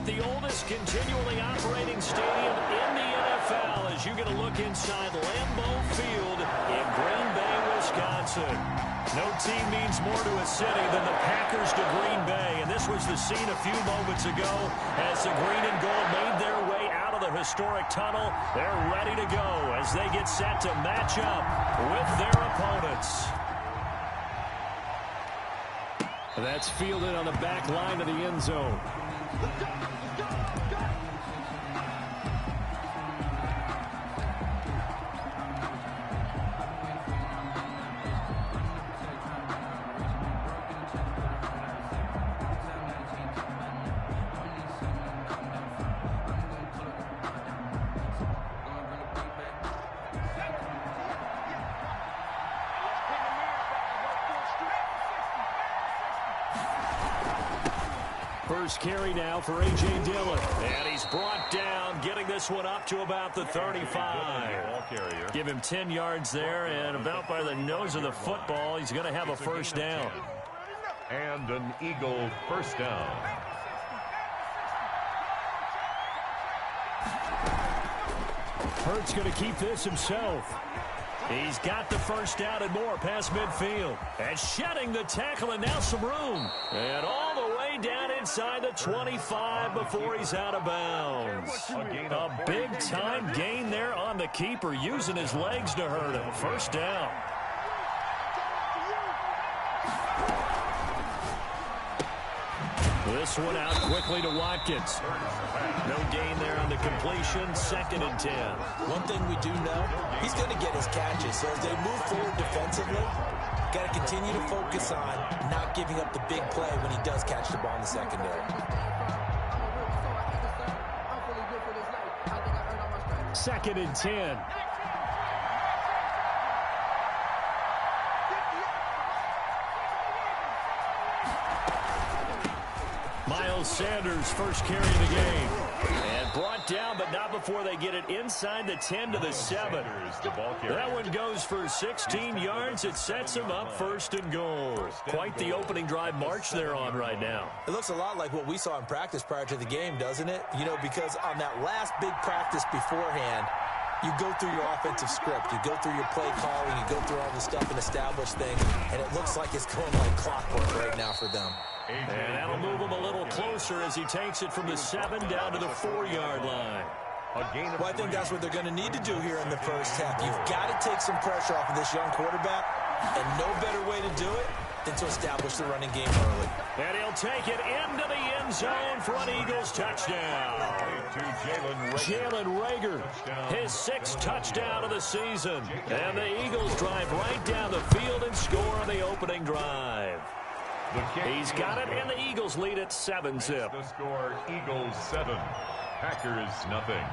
the oldest continually operating stadium in the NFL as you get a look inside Lambeau Field in Green Bay, Wisconsin. No team means more to a city than the Packers to Green Bay, and this was the scene a few moments ago as the green and gold made their way out of the historic tunnel. They're ready to go as they get set to match up with their opponents. That's fielded on the back line of the end zone. First carry now for A.J. Dillon. And he's brought down, getting this one up to about the 35. Give him 10 yards there, and about by the nose of the football, he's going to have a first down. And an Eagle first down. Hurts going to keep this himself. He's got the first down and more past midfield. And shedding the tackle, and now some room. And all the way down inside the 25 before he's out of bounds. A big-time gain there on the keeper, using his legs to hurt him. First down. This one out quickly to Watkins. No gain there on the completion. 2nd and 10. One thing we do know, he's going to get his catches. So as they move forward defensively, got to continue to focus on not giving up the big play when he does catch the ball in the secondary. 2nd and 10. Miles Sanders, first carry of the game. And brought down, but not before they get it inside the 10 to the 7. That one goes for 16 yards. It sets him up 1st and goal. Quite the opening drive march they're on right now. It looks a lot like what we saw in practice prior to the game, doesn't it? You know, because on that last big practice beforehand, you go through your offensive script. You go through your play calling. You go through all the stuff and establish things. And it looks like it's going like clockwork right now for them. And that'll move him a little closer as he takes it from the 7 down to the 4-yard line. Well, I think that's what they're going to need to do here in the first half. You've got to take some pressure off of this young quarterback, and no better way to do it than to establish the running game early. And he'll take it into the end zone for an Eagles touchdown. Jalen Reagor, his 6th touchdown of the season. And the Eagles drive right down the field and score on the opening drive. He's got it, and the Eagles lead at 7-zip. The score, Eagles 7, Packers nothing.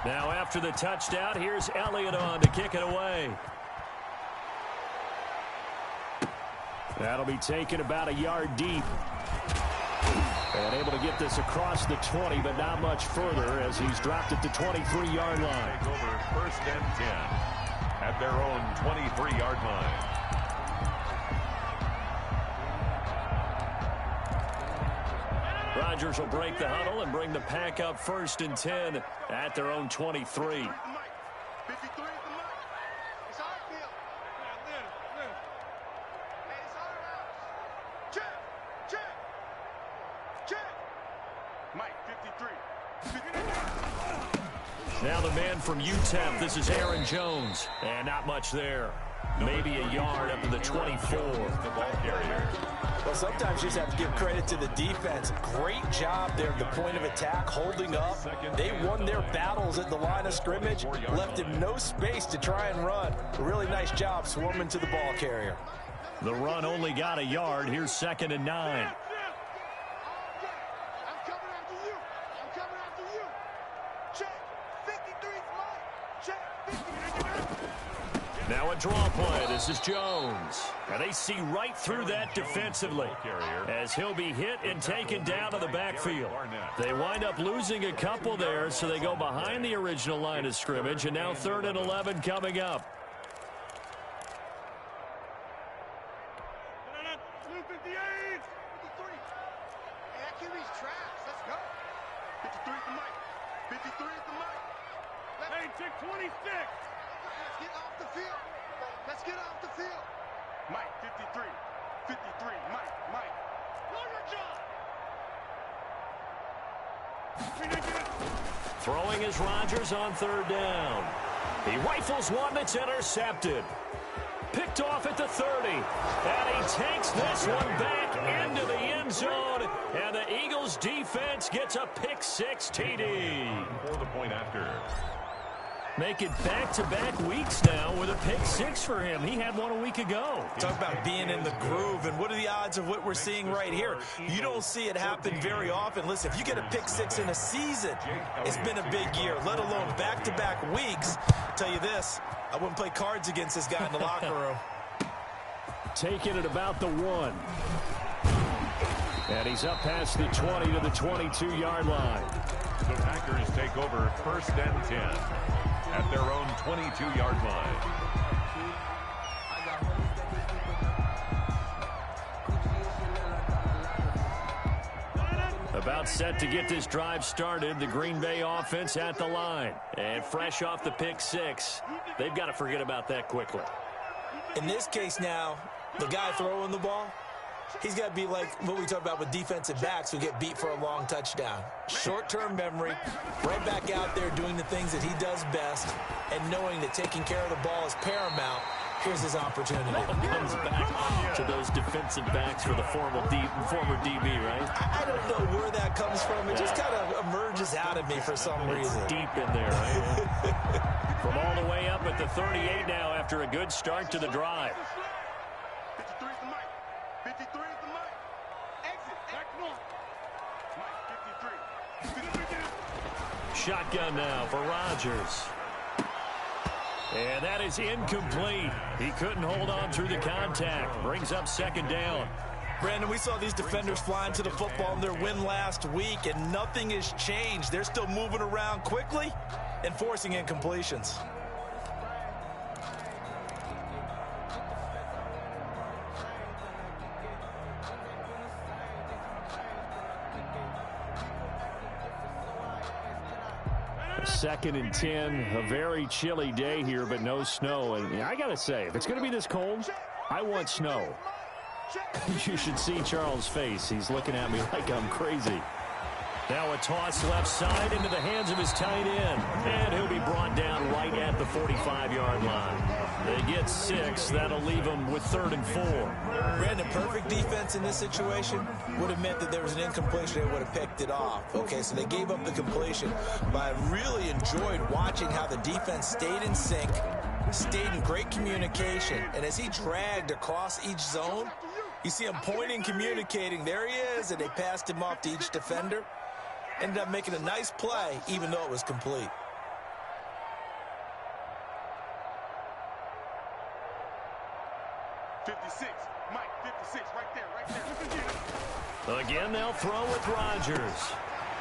Now after the touchdown, here's Elliott on to kick it away. That'll be taken about a yard deep. And able to get this across the 20, but not much further as he's dropped it to 23-yard line. Take over 1st and 10 at their own 23-yard line. Rodgers will break the huddle and bring the pack up 1st and 10 at their own 23. Now the man from UTEP, this is Aaron Jones. And not much there. Maybe a yard up to the 24. The ball carrier. Well, sometimes you just have to give credit to the defense. Great job there at the point of attack, holding up. They won their battles at the line of scrimmage, left him no space to try and run. A really nice job swarming to the ball carrier. The run only got a yard. Here's 2nd and 9. Now a draw play. This is Jones. And they see right through that defensively as he'll be hit and taken down to the backfield. They wind up losing a couple there, so they go behind the original line of scrimmage, and now 3rd and 11 coming up. 53 is the mic. 53 is the mic. Hey, check 26. Let's get off the field. Let's get off the field. Mike, 53. 53. Mike. Know your job. Throwing is Rodgers on third down. He rifles one that's intercepted. Picked off at the 30. And he takes this one back into the end zone. And the Eagles defense gets a pick six TD. For the point after. Make it back-to-back weeks now with a pick six for him. He had one a week ago. Talk about being in the groove, and what are the odds of what we're seeing right here? You don't see it happen very often. Listen, if you get a pick six in a season, it's been a big year, let alone back-to-back weeks. I'll tell you this, I wouldn't play cards against this guy in the locker room. Taking it about the 1. And he's up past the 20 to the 22-yard line. The Packers take over 1st and 10 at their own 22-yard line. About set to get this drive started, the Green Bay offense at the line. And fresh off the pick six, they've got to forget about that quickly. In this case now, the guy throwing the ball, he's got to be like what we talk about with defensive backs who get beat for a long touchdown. Short-term memory, right back out there doing the things that he does best, and knowing that taking care of the ball is paramount. Here's his opportunity. Comes back to those defensive backs for the former DB, right? I don't know where that comes from. It just kind of emerges out of me for some reason. It's deep in there, right? From all the way up at the 38 now after a good start to the drive. 53 is the mic. 53 is the mic. Exit. Mike, 53. Shotgun now for Rodgers. And that is incomplete. He couldn't hold on through the contact. Brings up second down. Brandon, we saw these defenders flying to the football in their win last week, and nothing has changed. They're still moving around quickly and forcing incompletions. Second and 10, a very chilly day here, but no snow. And I got to say, if it's going to be this cold, I want snow. You should see Charles' face. He's looking at me like I'm crazy. Now a toss left side into the hands of his tight end. And he'll be brought down right at the 45-yard line. They get 6. That'll leave them with 3rd and 4. Brandon, perfect defense in this situation would have meant that there was an incompletion. They would have picked it off. Okay, so they gave up the completion. But I really enjoyed watching how the defense stayed in sync, stayed in great communication. And as he dragged across each zone, you see him pointing, communicating. There he is, and they passed him off to each defender. Ended up making a nice play, even though it was complete. Mike, 56, right there. Again, they'll throw with Rodgers.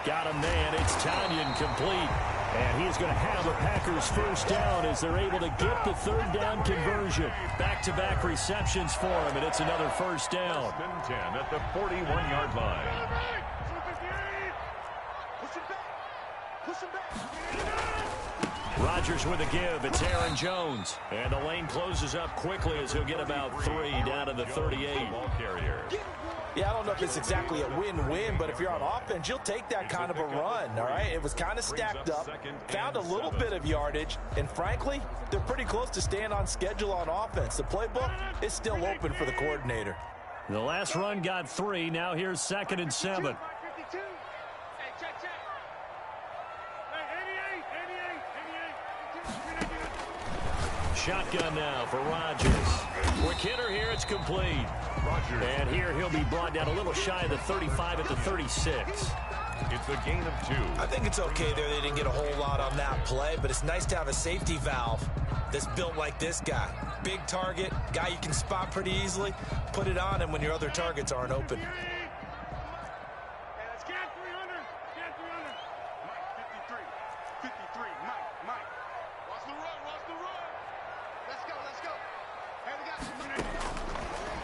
Got a man. It's Tanyan complete. And he is going to have a Packers first down as they're able to get the 3rd down conversion. Back-to-back receptions for him, and it's another first down. 10 at the 41-yard line. Rodgers with a give. It's Aaron Jones. And the lane closes up quickly as he'll get about 3 down to the 38. Ball carrier. Yeah, I don't know if it's exactly a win-win, but if you're on offense, you'll take that kind of a run, all right? It was kind of stacked up, found a little bit of yardage, and frankly, they're pretty close to staying on schedule on offense. The playbook is still open for the coordinator. The last run got 3. Now here's 2nd and 7. Shotgun now for Rodgers. Quick hitter here, it's complete. Rodgers. And here he'll be brought down a little shy of the 35 at the 36. It's a gain of 2. I think it's okay there. They didn't get a whole lot on that play, but it's nice to have a safety valve that's built like this guy. Big target, guy you can spot pretty easily. Put it on him when your other targets aren't open.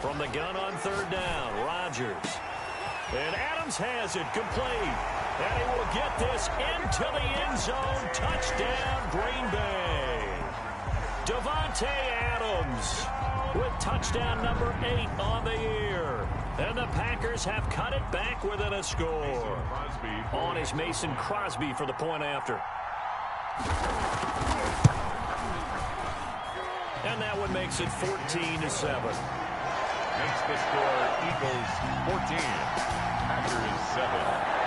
From the gun on 3rd down, Rodgers. And Adams has it complete. And he will get this into the end zone. Touchdown, Green Bay. Davante Adams with touchdown number 8 on the year. And the Packers have cut it back within a score. On is Mason Crosby for the point after. And that one makes it 14-7. Makes the score Eagles 14, Packers 7.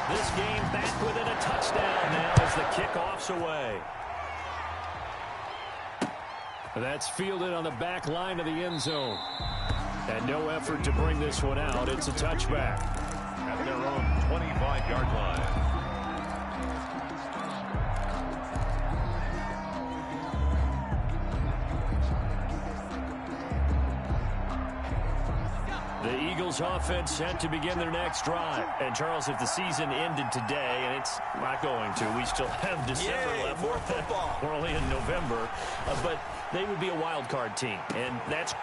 This game back within a touchdown now as the kickoff's away. That's fielded on the back line of the end zone. And no effort to bring this one out. It's a touchback. At their own 25-yard line. The Eagles offense set to begin their next drive. And, Charles, if the season ended today, and it's not going to, we still have December left. More football. We're only in November. But they would be a wild card team. And that's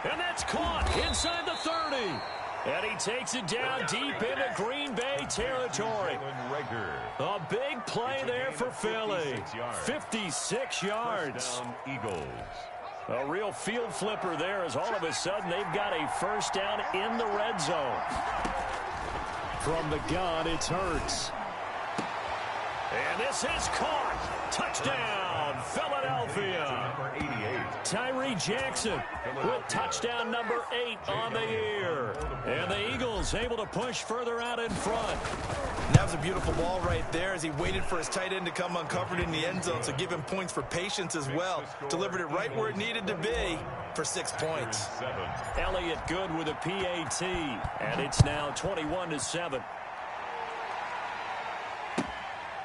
caught inside the 30. And he takes it down deep into Green Bay territory. A big play there for Philly. 56 yards. Eagles. A real field flipper there as all of a sudden they've got a first down in the red zone. From the gun, it's Hurts. And this is caught. Touchdown, Philadelphia. Tyree Jackson with touchdown number 8 on the year. And the Eagles able to push further out in front. And that was a beautiful ball right there as he waited for his tight end to come uncovered in the end zone. So give him points for patience as well. Delivered it right where it needed to be for 6 points. Elliott good with a PAT. And it's now 21-7.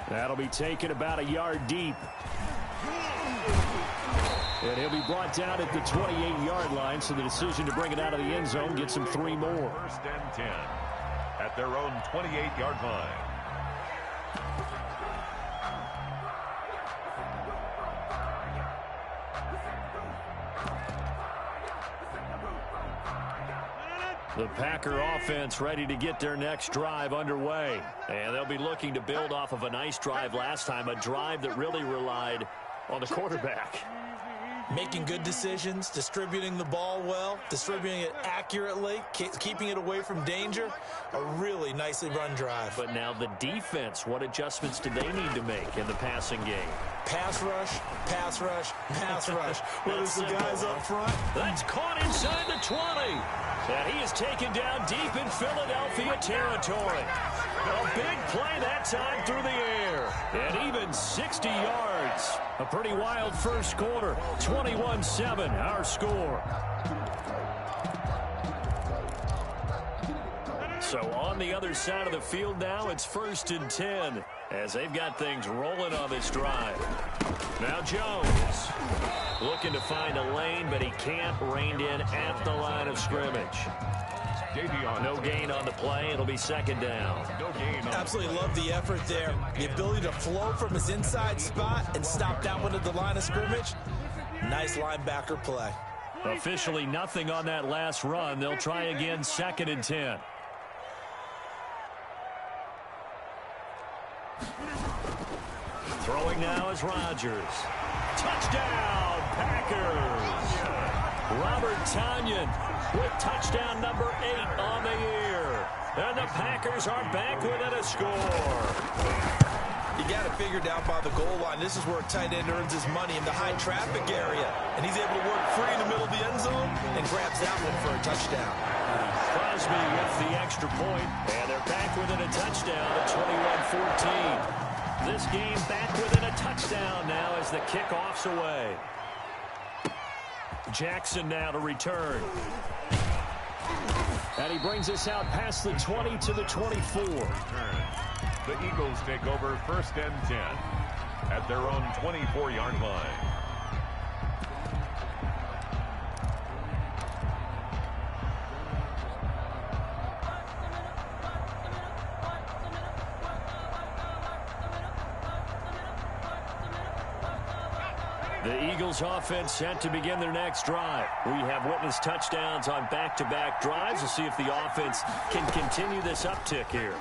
That'll be taken about a yard deep. And he'll be brought down at the 28-yard line, so the decision to bring it out of the end zone gets him 3 more. First and 10 at their own 28-yard line. The Packer offense ready to get their next drive underway. And they'll be looking to build off of a nice drive last time, a drive that really relied on the quarterback. Making good decisions, distributing the ball well, distributing it accurately, keeping it away from danger. A really nicely run drive. But now the defense, what adjustments do they need to make in the passing game? Pass rush, pass rush, pass rush. Whether it's the guys up front. That's caught inside the 20. And he is taken down deep in Philadelphia territory. A big play that time through the air. And even 60 yards. A pretty wild first quarter. 21-7, our score. So on the other side of the field now, it's 1st and 10 as they've got things rolling on this drive. Now Jones looking to find a lane, but he can't. Reined in at the line of scrimmage. No gain on the play. It'll be 2nd down. No gain. Absolutely love the effort there. The ability to flow from his inside spot and stop that one at the line of scrimmage. Nice linebacker play. Officially nothing on that last run. They'll try again 2nd and 10. Throwing now is Rodgers. Touchdown, Packers. Robert Tonyan with touchdown number 8 on the year. And the Packers are back within a score. You got to figure down by the goal line. This is where a tight end earns his money in the high traffic area. And he's able to work free in the middle of the end zone and grabs that one for a touchdown. Crosby with the extra point, and they're back within a touchdown at 21-14. This game back within a touchdown now as the kickoff's away. Jackson now to return. And he brings us out past the 20 to the 24. The Eagles take over 1st and 10 at their own 24-yard line. The Eagles offense set to begin their next drive. We have witnessed touchdowns on back-to-back drives. We'll see if the offense can continue this uptick here.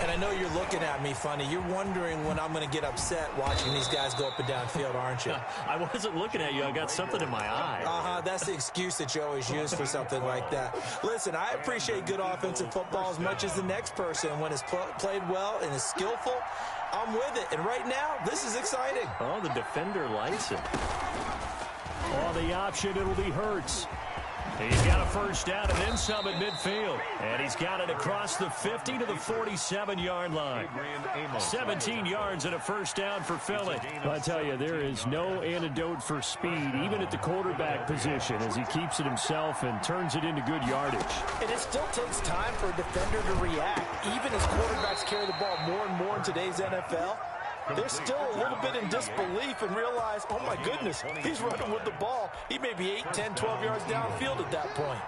And I know you're looking at me funny. You're wondering when I'm going to get upset watching these guys go up and down field, aren't you? I wasn't looking at you. I got something in my eye. That's the excuse that you always use for something like that. Listen, I appreciate good offensive football as much as the next person. When it's played well and is skillful, I'm with it. And right now, this is exciting. Oh, the defender likes it. On the option, it'll be Hurts. He's got a first down and then some at midfield. And he's got it across the 50 to the 47-yard line. 17 yards and a first down for Philly. I tell you, there is no antidote for speed, even at the quarterback position, as he keeps it himself and turns it into good yardage. And it still takes time for a defender to react. Even as quarterbacks carry the ball more and more in today's NFL, they're still a little bit in disbelief and realize, oh my goodness, he's running with the ball. He may be 8, 10, 12 yards downfield at that point.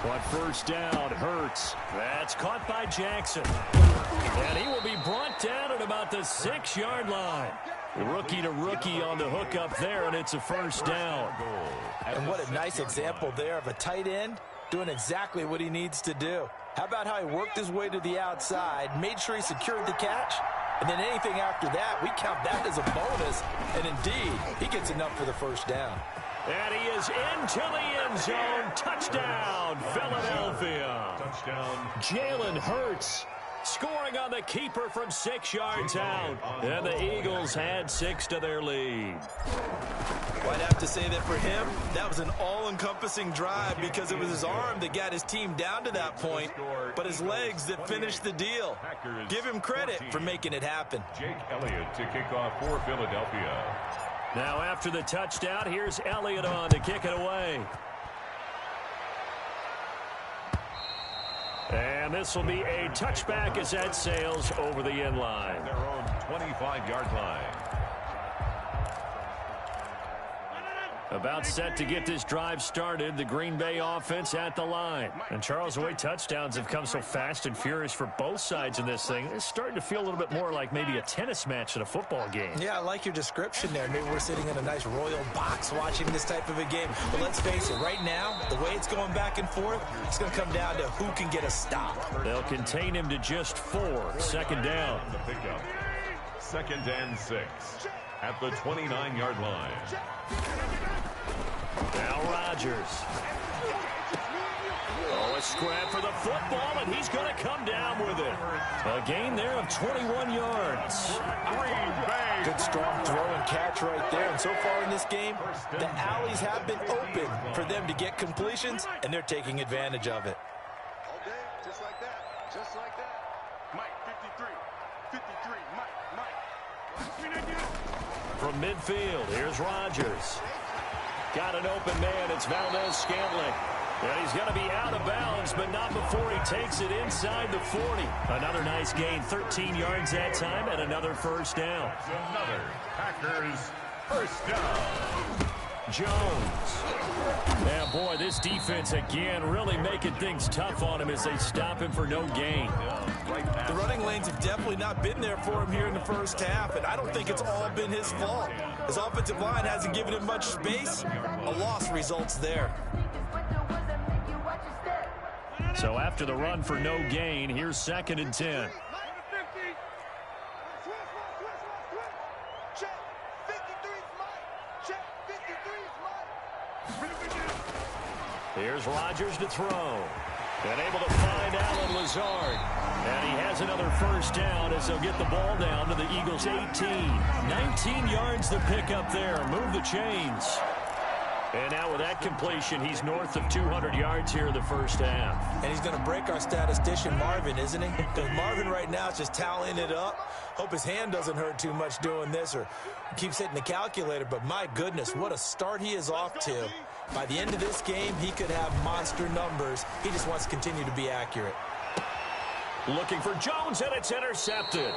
But first down, Hurts. That's caught by Jackson. And he will be brought down at about the 6-yard line. Rookie to rookie on the hook up there, and it's a first down. And what a nice example there of a tight end doing exactly what he needs to do. How about how he worked his way to the outside, made sure he secured the catch, and then anything after that, we count that as a bonus. And indeed, he gets enough for the first down. And he is into the end zone. Touchdown, Philadelphia. Touchdown. Jalen Hurts scoring on the keeper from 6 yards out. And the Eagles had 6 to their lead. Well, I'd have to say that for him, that was an all-encompassing drive because it was his arm that got his team down to that point, but his legs that finished the deal. Give him credit for making it happen. Jake Elliott to kick off for Philadelphia. Now after the touchdown, here's Elliott on to kick it away. And this will be a touchback as that sails over the end line. Their own 25-yard line. About set to get this drive started, the Green Bay offense at the line. And Charles, the way touchdowns have come so fast and furious for both sides in this thing, it's starting to feel a little bit more like maybe a tennis match in a football game. Yeah, I like your description there. Maybe we're sitting in a nice royal box watching this type of a game. But let's face it, right now, the way it's going back and forth, it's going to come down to who can get a stop. They'll contain him to just 4. Second down. The pickup. 2nd and 6 at the 29-yard line. Now Rodgers. Oh, a scrap for the football, and he's going to come down with it. A gain there of 21 yards. Good strong throw and catch right there. And so far in this game, the alleys have been open for them to get completions, and they're taking advantage of it. All day, just like that. Just like that. Mike, 53. 53. Mike. From midfield, here's Rodgers. Got an open man. It's Valdez-Scantling. And he's going to be out of bounds, but not before he takes it inside the 40. Another nice gain, 13 yards that time, and another first down. Another Packers first down. Jones. Yeah, boy, this defense again really making things tough on him as they stop him for no gain. The running lanes have definitely not been there for him here in the first half, and I don't think it's all been his fault. His offensive line hasn't given him much space. A loss results there. So after the run for no gain, here's 2nd and 10. Here's Rodgers to throw. And able to find Allen Lazard. And he has another first down as they'll get the ball down to the Eagles' 18. 19 yards to pick up there. Move the chains. And now with that completion, he's north of 200 yards here in the first half. And he's going to break our statistician Marvin, isn't he? Because Marvin right now is just tallying it up. Hope his hand doesn't hurt too much doing this or keeps hitting the calculator. But my goodness, what a start he is off to. By the end of this game, he could have monster numbers. He just wants to continue to be accurate. Looking for Jones, and it's intercepted.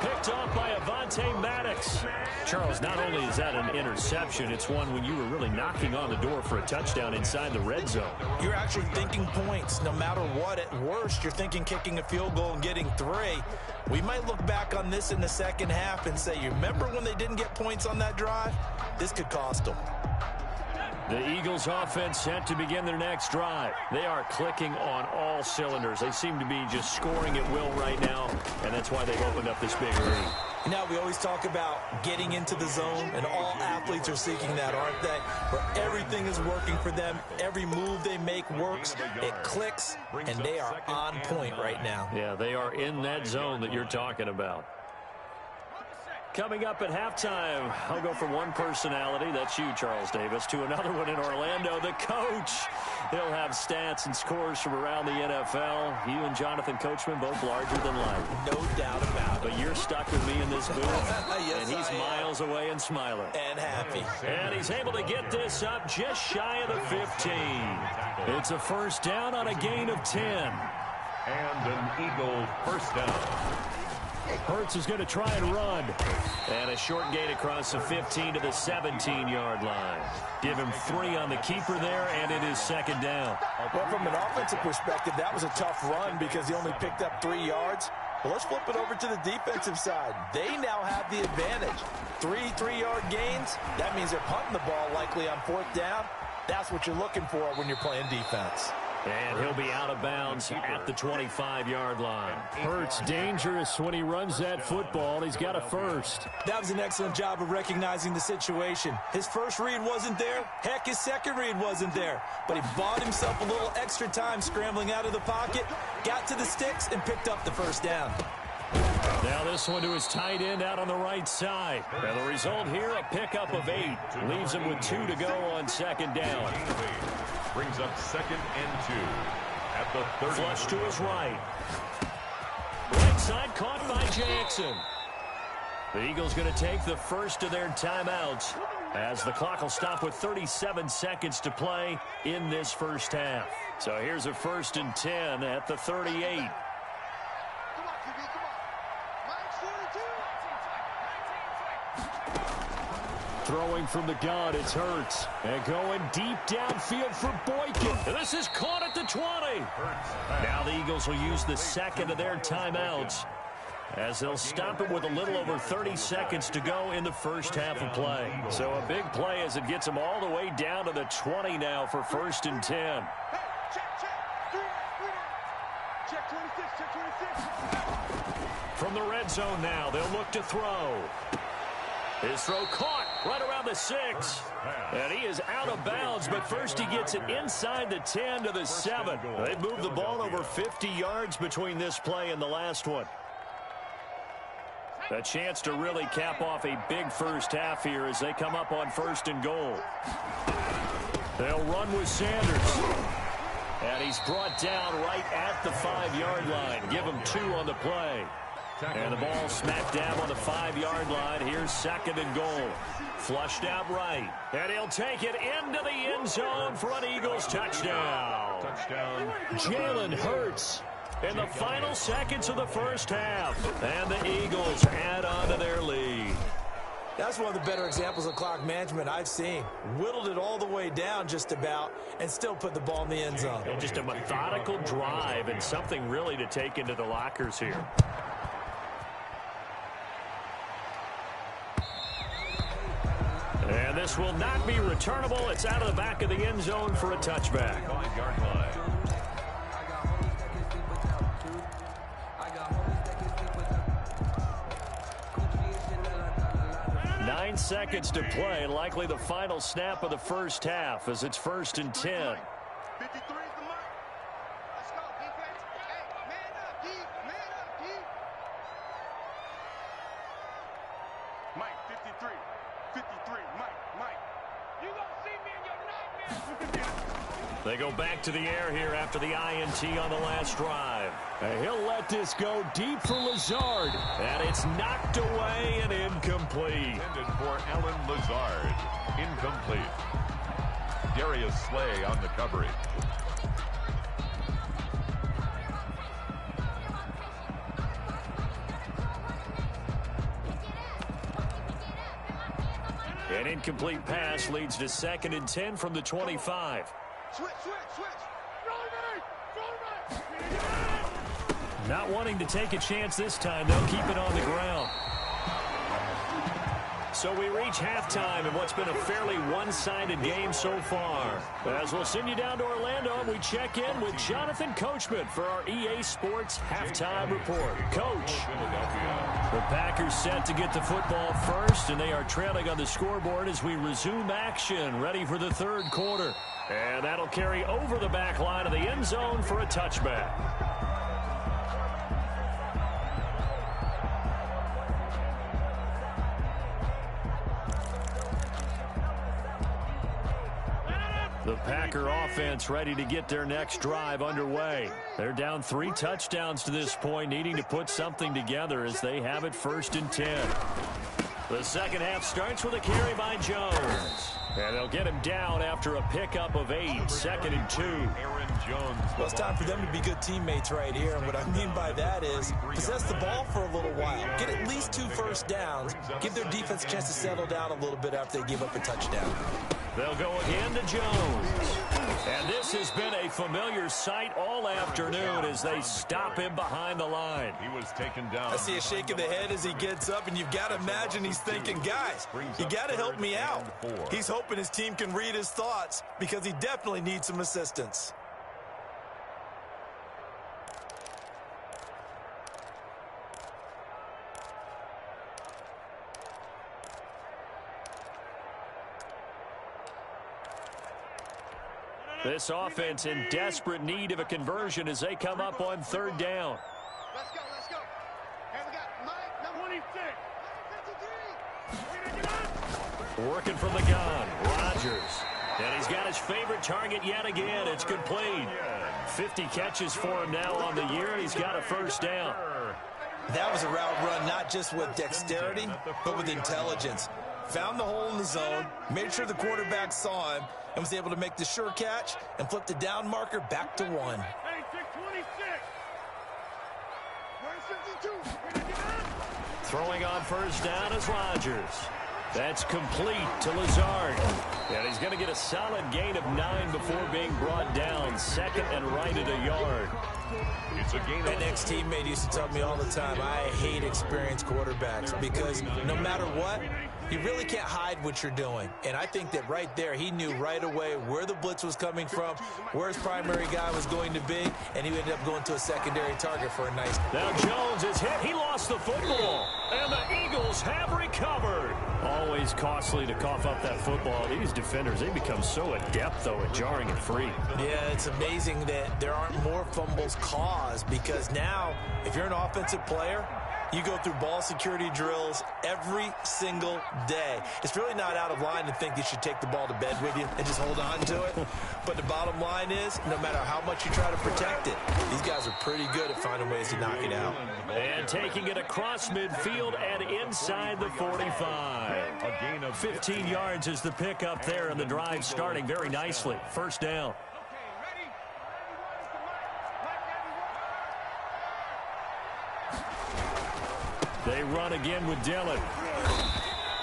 Picked off by Avonte Maddox. Charles, not only is that an interception, it's one when you were really knocking on the door for a touchdown inside the red zone. You're actually thinking points. No matter what, at worst, you're thinking kicking a field goal and getting 3. We might look back on this in the second half and say, you remember when they didn't get points on that drive? This could cost them. The Eagles offense set to begin their next drive. They are clicking on all cylinders. They seem to be just scoring at will right now, and that's why they've opened up this big lead. Now, we always talk about getting into the zone, and all athletes are seeking that, aren't they? Where everything is working for them. Every move they make works. It clicks, and they are on point right now. Yeah, they are in that zone that you're talking about. Coming up at halftime, I'll go from one personality, that's you, Charles Davis, to another one in Orlando, the coach. He'll have stats and scores from around the NFL. You and Jonathan Coachman, both larger than life. No doubt about it. But you're stuck with me in this booth, yes, and he's miles away and smiling. And happy. And he's able to get this up just shy of the 15. It's a first down on a gain of 10. And an Eagle first down. Hurts is going to try and run. And a short gain across the 15 to the 17-yard line. Give him 3 on the keeper there, and it is second down. Well, from an offensive perspective, that was a tough run because he only picked up 3 yards. But let's flip it over to the defensive side. They now have the advantage. 3 3-yard gains. That means they're punting the ball likely on 4th down. That's what you're looking for when you're playing defense. And he'll be out of bounds at the 25-yard line. Hurts dangerous when he runs that football. He's got a first. That was an excellent job of recognizing the situation. His first read wasn't there. Heck, his second read wasn't there. But he bought himself a little extra time scrambling out of the pocket, got to the sticks, and picked up the first down. Now this one to his tight end out on the right side. And the result here, a pickup of 8. Leaves him with 2 to go on second down. Brings up 2nd and 2 at the 30. Flush to his right. Right side caught by Jackson. The Eagles going to take the first of their timeouts as the clock will stop with 37 seconds to play in this first half. So here's a 1st and 10 at the 38. Throwing from the gun, it's Hurts. And going deep downfield for Boykin. And this is caught at the 20. Now the Eagles will use the second of their timeouts as they'll stop it with a little over 30 seconds to go in the first half of play. So a big play as it gets them all the way down to the 20 now for 1st and 10. Hey, check 26, check 26. From the red zone now, they'll look to throw. His throw caught right around the 6. And he is out of bounds, but first he gets it inside the 10 to the 7. They've moved the ball over 50 yards between this play and the last one. A chance to really cap off a big first half here as they come up on 1st and goal. They'll run with Sanders. And he's brought down right at the 5-yard line. Give him 2 on the play. And the ball smacked down on the 5-yard line. Here's 2nd and goal. Flushed out right. And he'll take it into the end zone for an Eagles touchdown. Jalen Hurts in the final seconds of the first half. And the Eagles add on to their lead. That's one of the better examples of clock management I've seen. Whittled it all the way down just about and still put the ball in the end zone. And just a methodical drive and something really to take into the lockers here. And this will not be returnable. It's out of the back of the end zone for a touchback. 5-yard line. 9 seconds to play. Likely the final snap of the first half as it's 1st and 10. 53 is the mark. Let's go, defense. Hey, man up, D. Man up, D. Mike, 53. 53. Mike. You gonna see me in your nightmares. They go back to the air here after the INT on the last drive. And he'll let this go deep for Lazard. And it's knocked away and incomplete. Intended for Alan Lazard. Incomplete. Darius Slay on the coverage. incomplete pass leads to 2nd and 10 from the 25. Switch. Not wanting to take a chance this time, they'll keep it on the ground. So we reach halftime in what's been a fairly one-sided game so far. As we'll send you down to Orlando, and we check in with Jonathan Coachman for our EA Sports Halftime Report. Coach. The Packers set to get the football first, and they are trailing on the scoreboard as we resume action, ready for the third quarter. And that'll carry over the back line of the end zone for a touchback. The Packer offense ready to get their next drive underway. They're down 3 touchdowns to this point, needing to put something together as they have it 1st and 10. The second half starts with a carry by Jones. And they'll get him down after a pickup of 8, 2nd and 2. Well, it's time for them to be good teammates right here. And what I mean by that is possess the ball for a little while. Get at least 2 first downs. Give their defense a chance to settle down a little bit after they give up a touchdown. They'll go again to Jones. And this has been a familiar sight all afternoon as they stop him behind the line. He was taken down. I see a shake of the head as he gets up, and you've got to imagine he's thinking, guys, you got to help me out. He's hoping his team can read his thoughts because he definitely needs some assistance. This offense in desperate need of a conversion as they come up on 3rd down. Let's go. And we got Mike, number 26. Working from the gun, Rodgers. And he's got his favorite target yet again. It's complete. 50 catches for him now on the year, and he's got a 1st down. That was a route run not just with dexterity, but with intelligence. Found the hole in the zone, made sure the quarterback saw him, and was able to make the sure catch and flip the down marker back to 1. Hey, 626. Throwing on 1st down is Rodgers. That's complete to Lazard. And he's going to get a solid gain of 9 before being brought down. 2nd and right at a yard. It's a gain. An ex-teammate used to tell me all the time, I hate experienced quarterbacks because no matter what, you really can't hide what you're doing. And I think that right there, he knew right away where the blitz was coming from, where his primary guy was going to be, and he ended up going to a secondary target for a nice... Now Jones is hit. He lost the football. And the Eagles have recovered. Always costly to cough up that football. These defenders, they become so adept, though, at jarring it free. Yeah, it's amazing that there aren't more fumbles caused because now, if you're an offensive player, you go through ball security drills every single day. It's really not out of line to think you should take the ball to bed with you and just hold on to it. But the bottom line is, no matter how much you try to protect it, these guys are pretty good at finding ways to knock it out. And taking it across midfield and inside the 45. A gain of 15 yards is the pickup there, and the drive starting very nicely. 1st down. They run again with Dillon.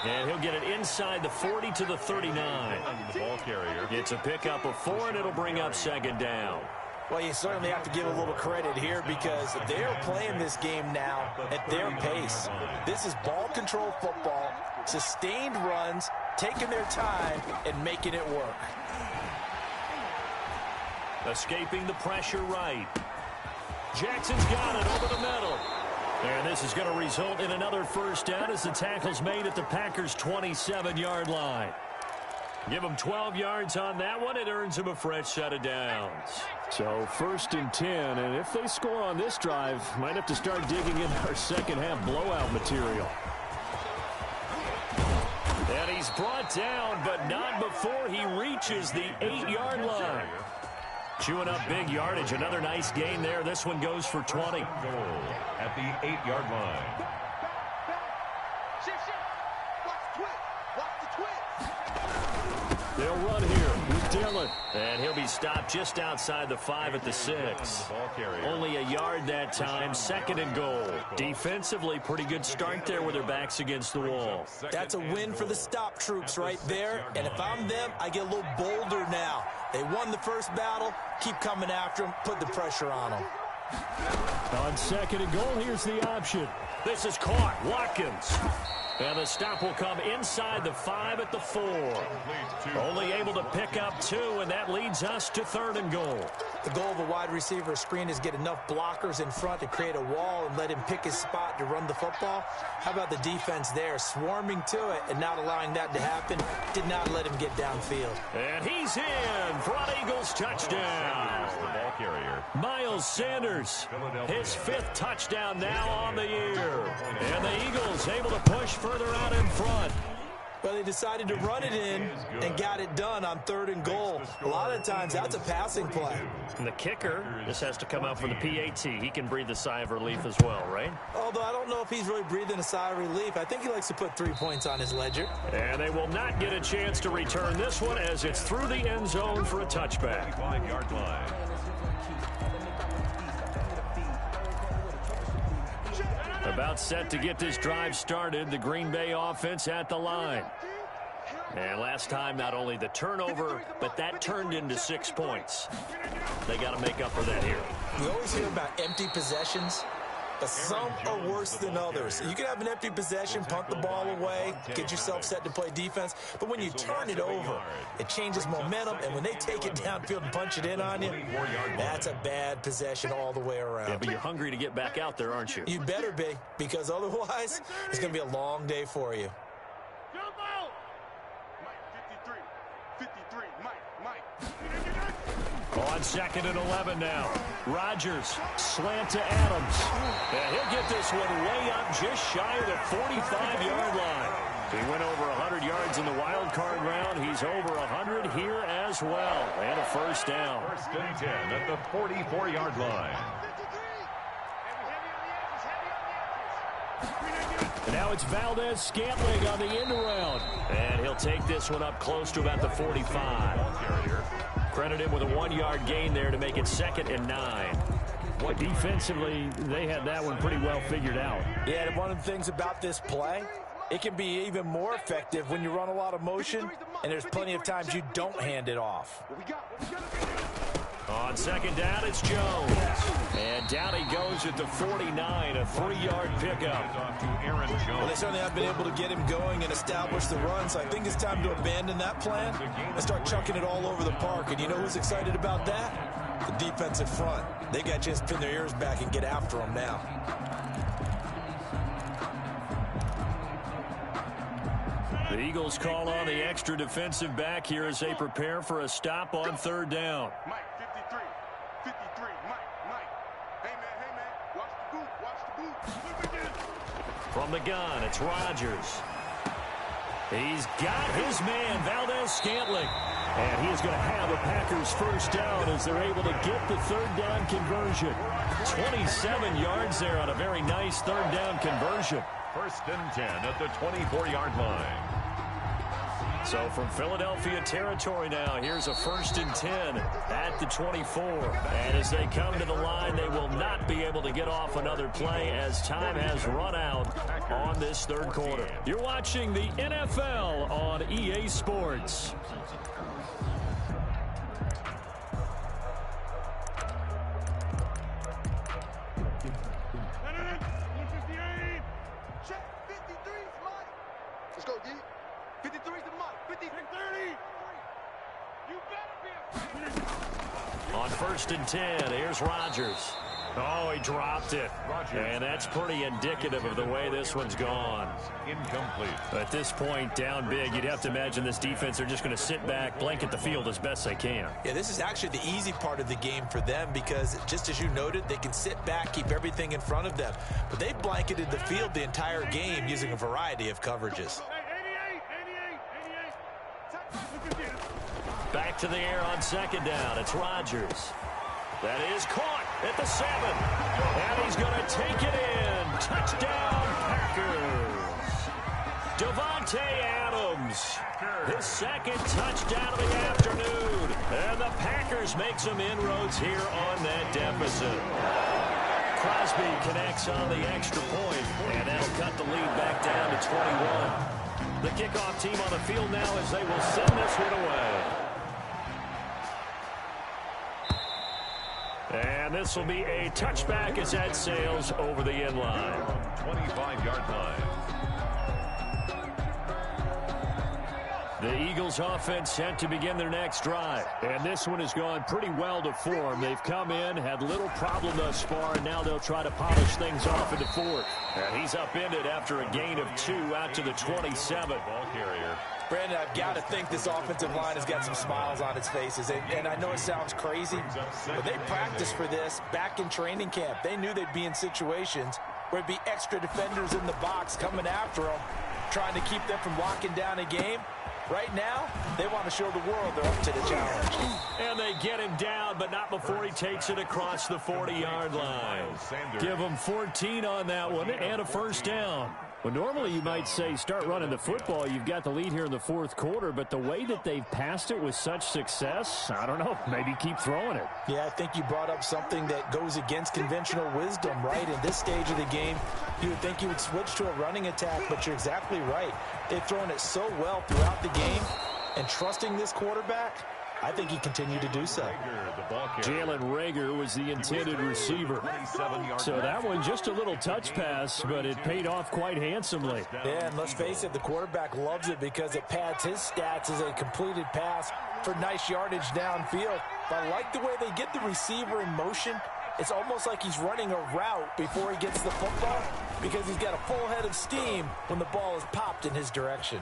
And he'll get it inside the 40 to the 39. the ball carrier. It's a pickup of 4, and it'll bring up 2nd down. Well, you certainly have to give a little credit here because they're playing this game now at their pace. This is ball control football, sustained runs, taking their time, and making it work. Escaping the pressure right. Jackson's got it over the middle. And this is going to result in another 1st down as the tackle's made at the Packers' 27-yard line. Give them 12 yards on that one. It earns them a fresh set of downs. So 1st and 10, and if they score on this drive, might have to start digging in our second half blowout material. And he's brought down, but not before he reaches the 8-yard line. Chewing up big yardage. Another nice gain there. This one goes for 20. Goal at the 8-yard line. Shift. Watch the twist. They'll run here with Dillon. And he'll be stopped just outside the 5 at the 6. Only a yard that time, 2nd and goal. Defensively, pretty good start there with their backs against the wall. That's a win for the stop troops right there. And if I'm them, I get a little bolder now. They won the first battle. Keep coming after them. Put the pressure on them. On 2nd and goal, here's the option. This is caught. Watkins. And the stop will come inside the 5 at the 4. Only able to pick up 2, and that leads us to 3rd and goal. The goal of a wide receiver screen is get enough blockers in front to create a wall and let him pick his spot to run the football. How about the defense there, swarming to it and not allowing that to happen? Did not let him get downfield. And he's in. Front Eagles touchdown. The ball carrier. Miles Sanders, his 5th touchdown now on the year. And the Eagles able to push further out in front. But they decided to run it in and got it done on 3rd and goal. A lot of times, that's a passing play. And the kicker, this has to come out from the PAT. He can breathe a sigh of relief as well, right? Although I don't know if he's really breathing a sigh of relief. I think he likes to put 3 points on his ledger. And they will not get a chance to return this one as it's through the end zone for a touchback. 5-yard line. About set to get this drive started, the Green Bay offense at the line. And last time, not only the turnover, but that turned into 6 points. They got to make up for that here. We always hear about empty possessions, but some are worse than others. You can have an empty possession, punt the ball away, get yourself set to play defense, but when you turn it over, it changes momentum, and when they take it downfield and punch it in on you, that's a bad possession all the way around. Yeah, but you're hungry to get back out there, aren't you? You better be, because otherwise, it's going to be a long day for you. Mike, 53, Mike. On 2nd and 11 now. Rodgers, slant to Adams. And he'll get this one way up just shy of the 45-yard line. He went over 100 yards in the wild card round. He's over 100 here as well. And a first down. 1st and 10 at the 44-yard line. And now it's Valdez-Scantling on the end around. And he'll take this one up close to about the 45. Credit him with a 1-yard gain there to make it 2nd and 9. Well, defensively, they had that one pretty well figured out. Yeah, and one of the things about this play, it can be even more effective when you run a lot of motion, and there's plenty of times you don't hand it off. On 2nd down, it's Jones. And down he goes at the 49, a 3-yard pickup. To Aaron Jones. Well, they certainly have been able to get him going and establish the run, so I think it's time to abandon that plan and start chucking it all over the park. And you know who's excited about that? The defensive front. They got a chance to pin their ears back and get after him now. The Eagles call on the extra defensive back here as they prepare for a stop on 3rd down. Mike, 53, Mike. Hey, man, watch the boot. From the gun, it's Rodgers. He's got his man, Valdez-Scantling. And he is going to have a Packers first down as they're able to get the 3rd down conversion. 27 yards there on a very nice 3rd down conversion. 1st and 10 at the 24-yard line. So from Philadelphia territory now, here's a 1st and 10 at the 24. And as they come to the line, they will not be able to get off another play as time has run out on this 3rd quarter. You're watching the NFL on EA Sports. Let's go, D. 53's the Mike. 50, 30. You better be a On 1st and 10, here's Rodgers. Oh, he dropped it. And that's pretty indicative of the way this one's gone. Incomplete. At this point, down big, you'd have to imagine this defense are just going to sit back, blanket the field as best they can. Yeah, this is actually the easy part of the game for them because, just as you noted, they can sit back, keep everything in front of them. But they blanketed the field the entire game using a variety of coverages. Back to the air on 2nd down. It's Rodgers. That is caught at the 7. And he's going to take it in. Touchdown, Packers. Davante Adams, his second touchdown of the afternoon. And the Packers make some inroads here on that deficit. Crosby connects on the extra point, and that'll cut the lead back down to 21. The kickoff team on the field now as they will send this one away. And this will be a touchback as that sails over the end line. 25-yard line. The Eagles offense set to begin their next drive. And this one has gone pretty well to form. They've come in, had little problem thus far, and now they'll try to polish things off into fourth. And he's upended after a gain of 2 out to the 27. Ball carrier. Brandon, I've got to think this offensive line has got some smiles on its faces. And I know it sounds crazy, but they practiced for this back in training camp. They knew they'd be in situations where it'd be extra defenders in the box coming after them, trying to keep them from locking down a game. Right now, they want to show the world they're up to the challenge. And they get him down, but not before he takes it across the 40-yard line. Give him 14 on that one and a first down. Well, normally you might say start running the football. You've got the lead here in the fourth quarter, but the way that they've passed it with such success, I don't know, maybe keep throwing it. Yeah, I think you brought up something that goes against conventional wisdom, right? In this stage of the game, you would think you would switch to a running attack, but you're exactly right. They've thrown it so well throughout the game, and trusting this quarterback, I think he continued to do so. Jalen Reagor was the intended receiver. So that one just a little touch pass, but it paid off quite handsomely. Yeah, and let's face it, the quarterback loves it because it pads his stats as a completed pass for nice yardage downfield. But I like the way they get the receiver in motion. It's almost like he's running a route before he gets the football because he's got a full head of steam when the ball is popped in his direction.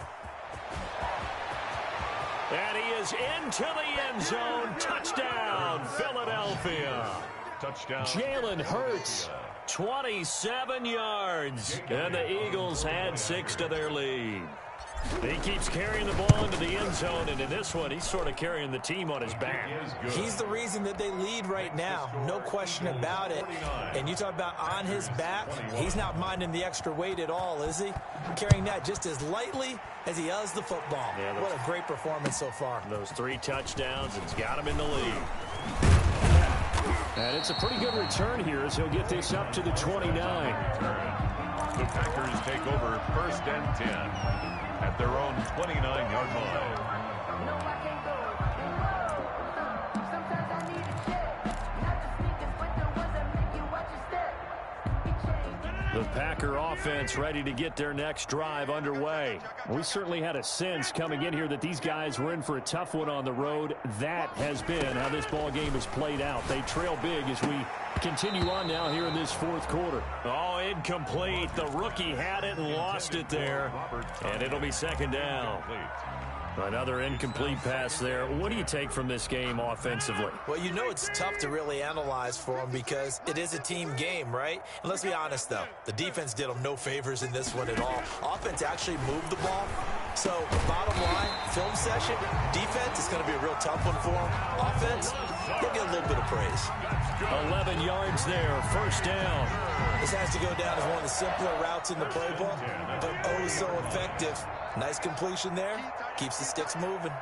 And he is into the end zone. Touchdown, Philadelphia. Touchdown. Jalen Hurts, 27 yards. And the Eagles add 6 to their lead. He keeps carrying the ball into the end zone, and in this one, he's sort of carrying the team on his back. He's the reason that they lead right now, no question about it. And you talk about on his back, he's not minding the extra weight at all, is he? Carrying that just as lightly as he does the football. Yeah, what a great performance so far. Those 3 touchdowns, it's got him in the lead. And it's a pretty good return here as he'll get this up to the 29. The Packers take over first and 10 at their own 29-yard line. The Packer offense ready to get their next drive underway. We certainly had a sense coming in here that these guys were in for a tough one on the road. That has been how this ball game has played out. They trail big as we continue on now here in this fourth quarter. Oh, incomplete. The rookie had it and lost it there. And it'll be second down. Another incomplete pass there. What do you take from this game offensively? Well, you know it's tough to really analyze for them because it is a team game, right? And let's be honest, though. The defense did them no favors in this one at all. Offense actually moved the ball. So, bottom line, film session, defense is going to be a real tough one for them. Offense, they'll get a little bit of praise. 11 yards there, first down. This has to go down as one of the simpler routes in the playbook, but oh so effective. Nice completion there. Keeps the sticks moving. Number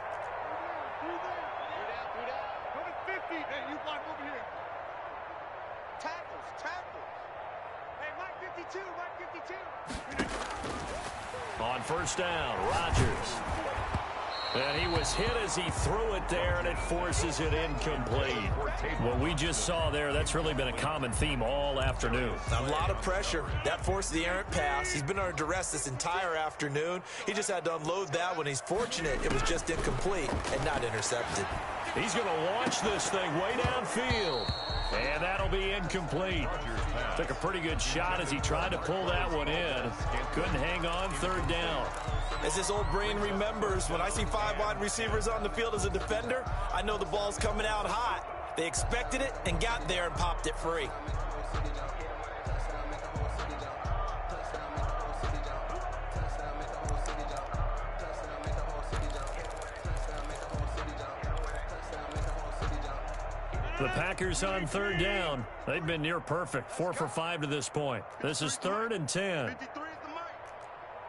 50. Hey, you block over here. Tackles. Hey, Mike 52. Mike 52. On first down, Rodgers. And he was hit as he threw it there, and it forces it incomplete. What we just saw there, that's really been a common theme all afternoon. A lot of pressure. That forced the errant pass. He's been under duress this entire afternoon. He just had to unload that when he's fortunate it was just incomplete and not intercepted. He's going to launch this thing way downfield. And that'll be incomplete. Took a pretty good shot as he tried to pull that one in. Couldn't hang on, third down. As his old brain remembers, when I see 5 wide receivers on the field as a defender, I know the ball's coming out hot. They expected it and got there and popped it free. The Packers on third down. They've been near perfect. 4 for 5 to this point. This is 3rd and 10. 53 is the mic.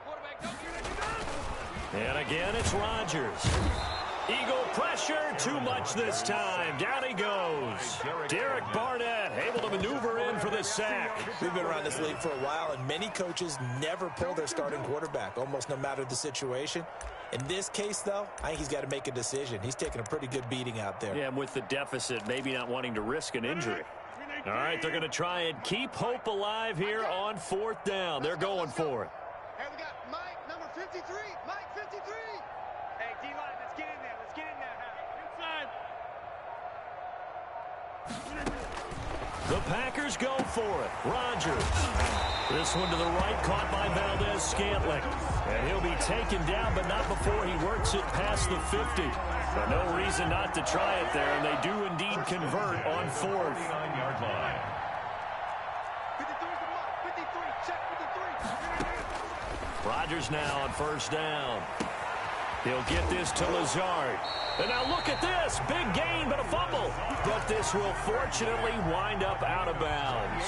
Quarterback, don't And again, it's Rodgers. Eagle pressure, too much this time. Down he goes. Derek Barnett able to maneuver in for the sack. We've been around this league for a while, and many coaches never pull their starting quarterback, almost no matter the situation. In this case, though, I think he's got to make a decision. He's taking a pretty good beating out there. Yeah, and with the deficit, maybe not wanting to risk an injury. All right, they're going to try and keep hope alive here on 4th down. They're going for it. Hey, we got Mike, number 53. Mike, 53. Hey, D-line, let's get in there. Let's get in there, Inside. The Packers go for it. Rodgers. This one to the right, caught by Valdez-Scantling. And he'll be taken down, but not before he works it past the 50. But no reason not to try it there, and they do indeed convert on 4th. 9-yard line. 53 is the mark. 53. Check 53. Rodgers now on 1st down. He'll get this to Lazard. And now look at this. Big gain, but a fumble. But this will fortunately wind up out of bounds.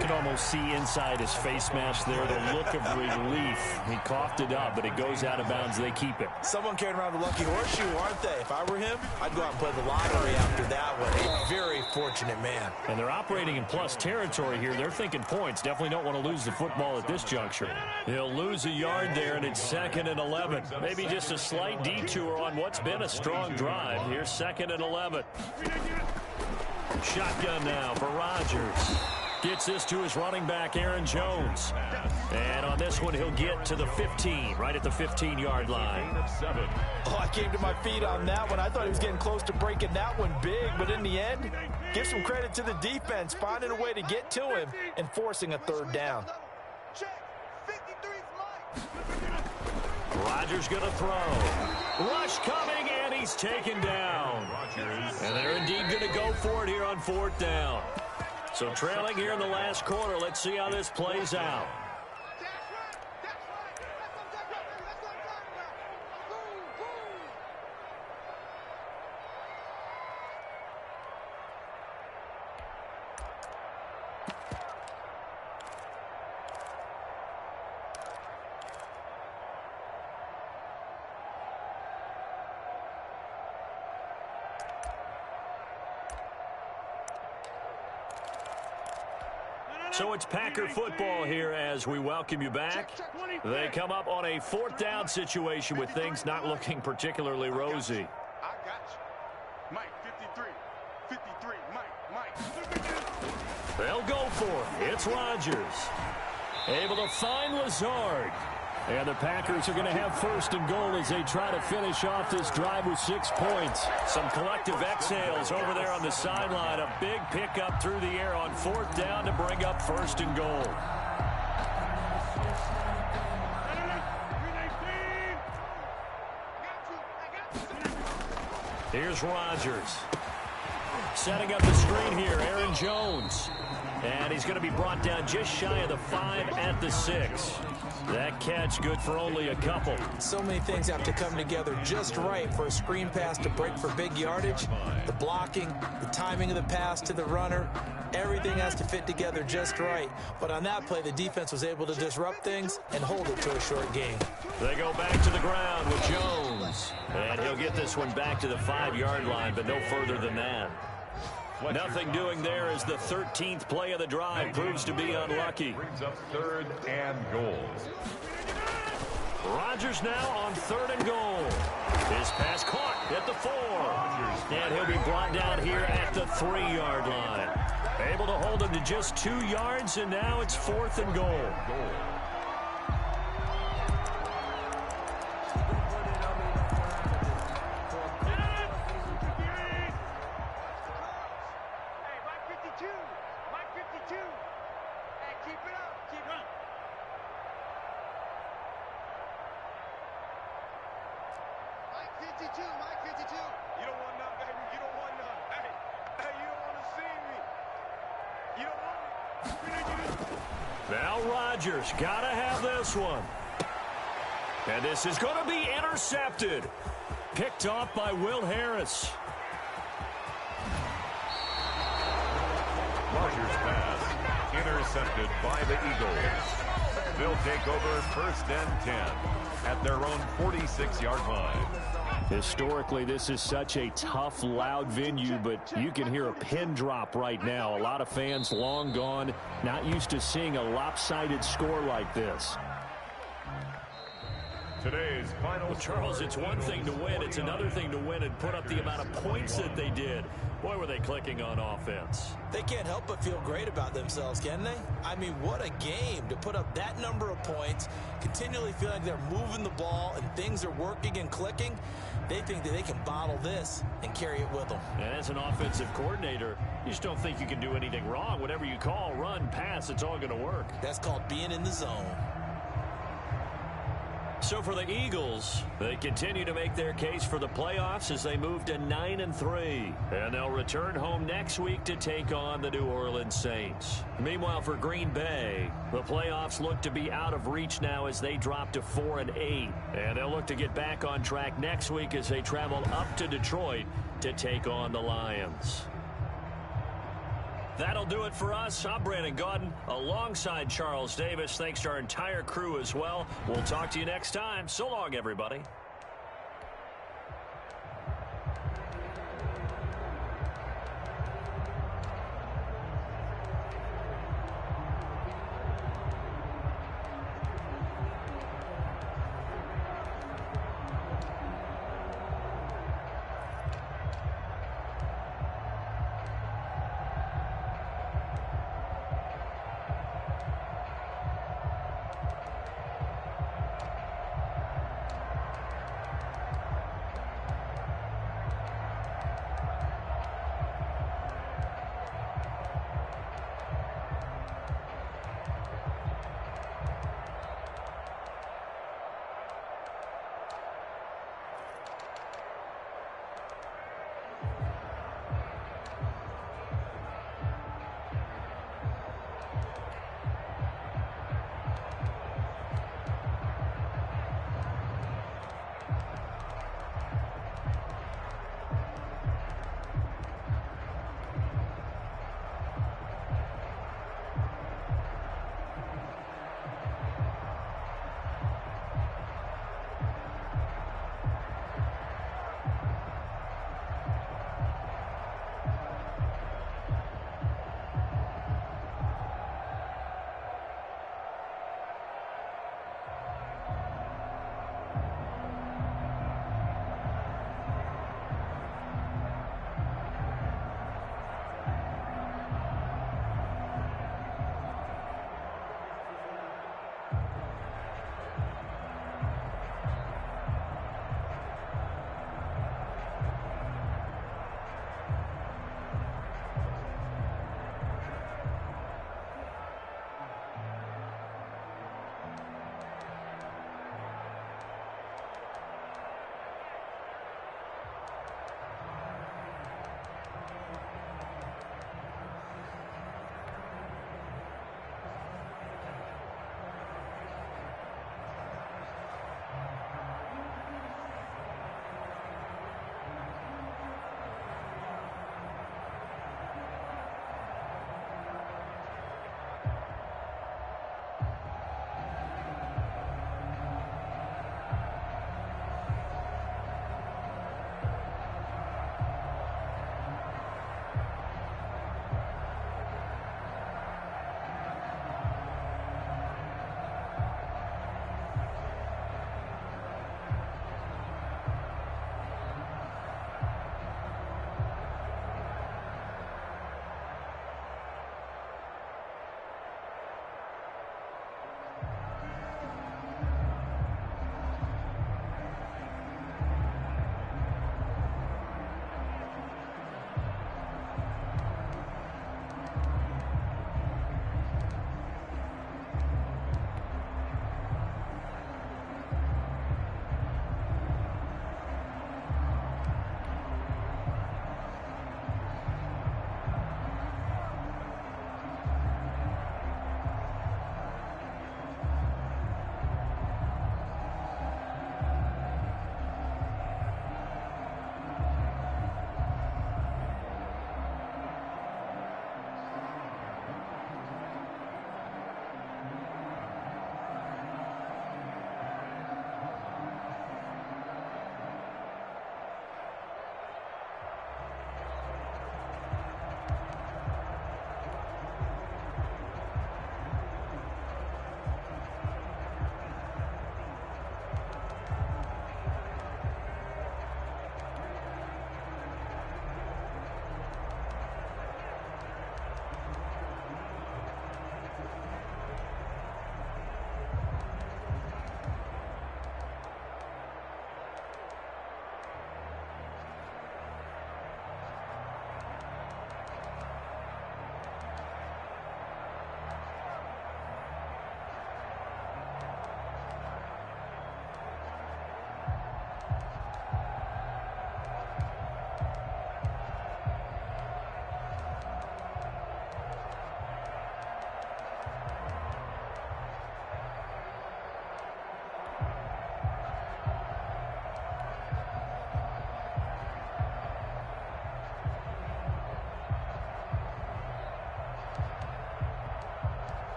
You can almost see inside his face mask there the look of relief. He coughed it up, but it goes out of bounds. They keep it. Someone carrying around the lucky horseshoe, aren't they? If I were him, I'd go out and play the lottery after that one. A very fortunate man. And they're operating in plus territory here. They're thinking points. Definitely don't want to lose the football at this juncture. He'll lose a yard there, and it's 2nd and 11. Maybe just a slight detour on what's been a strong drive. Here's 2nd and 11. Shotgun now for Rodgers. Gets this to his running back, Aaron Jones. And on this one, he'll get to the 15, right at the 15-yard line. Oh, I came to my feet on that one. I thought he was getting close to breaking that one big, but in the end, give some credit to the defense, finding a way to get to him and forcing a 3rd down. Check. 53's Mike. Rodgers going to throw. Rush coming, and he's taken down. And they're indeed going to go for it here on 4th down. So trailing here in the last quarter. Let's see how this plays out. That's right. That's right. That's what I'm talking about. That's what I'm talking about. Boom, boom. So it's Packer football here as we welcome you back. They come up on a 4th down situation with things not looking particularly rosy. I got you. Mike, 53. 53. Mike. They'll go for it. It's Rodgers. Able to find Lazard. And the Packers are going to have 1st and goal as they try to finish off this drive with 6 points. Some collective exhales over there on the sideline. A big pickup through the air on 4th down to bring up 1st and goal. Here's Rodgers. Setting up the screen here, Aaron Jones. And he's going to be brought down just shy of the 5 at the 6. That catch good for only a couple. So many things have to come together just right for a screen pass to break for big yardage. The blocking, the timing of the pass to the runner, everything has to fit together just right. But on that play, the defense was able to disrupt things and hold it to a short game. They go back to the ground with Jones. And he'll get this one back to the 5-yard line, but no further than that. Nothing doing there as the 13th play of the drive proves to be unlucky. Brings up 3rd and goal. Rodgers now on 3rd and goal. His pass caught at the 4. And he'll be brought down here at the 3-yard line. Able to hold him to just 2 yards, and now it's 4th and goal. Now Rodgers got to have this one. And this is going to be intercepted. Picked off by Will Harris. Rodgers' pass intercepted by the Eagles. They'll take over first and 10 at their own 46-yard line. Historically, this is such a tough, loud venue, but you can hear a pin drop right now. A lot of fans long gone, not used to seeing a lopsided score like this. Today's final. Well, Charles, it's one thing to win. It's another thing to win and put up the amount of points that they did. Boy, were they clicking on offense. They can't help but feel great about themselves, can they? I mean, what a game to put up that number of points, continually feeling like they're moving the ball and things are working and clicking. They think that they can bottle this and carry it with them. And as an offensive coordinator, you just don't think you can do anything wrong. Whatever you call, run, pass, it's all going to work. That's called being in the zone. So for the Eagles, they continue to make their case for the playoffs as they move to 9-3. And they'll return home next week to take on the New Orleans Saints. Meanwhile, for Green Bay, the playoffs look to be out of reach now as they drop to 4-8. And they'll look to get back on track next week as they travel up to Detroit to take on the Lions. That'll do it for us. I'm Brandon Gaudin alongside Charles Davis. Thanks to our entire crew as well. We'll talk to you next time. So long, everybody.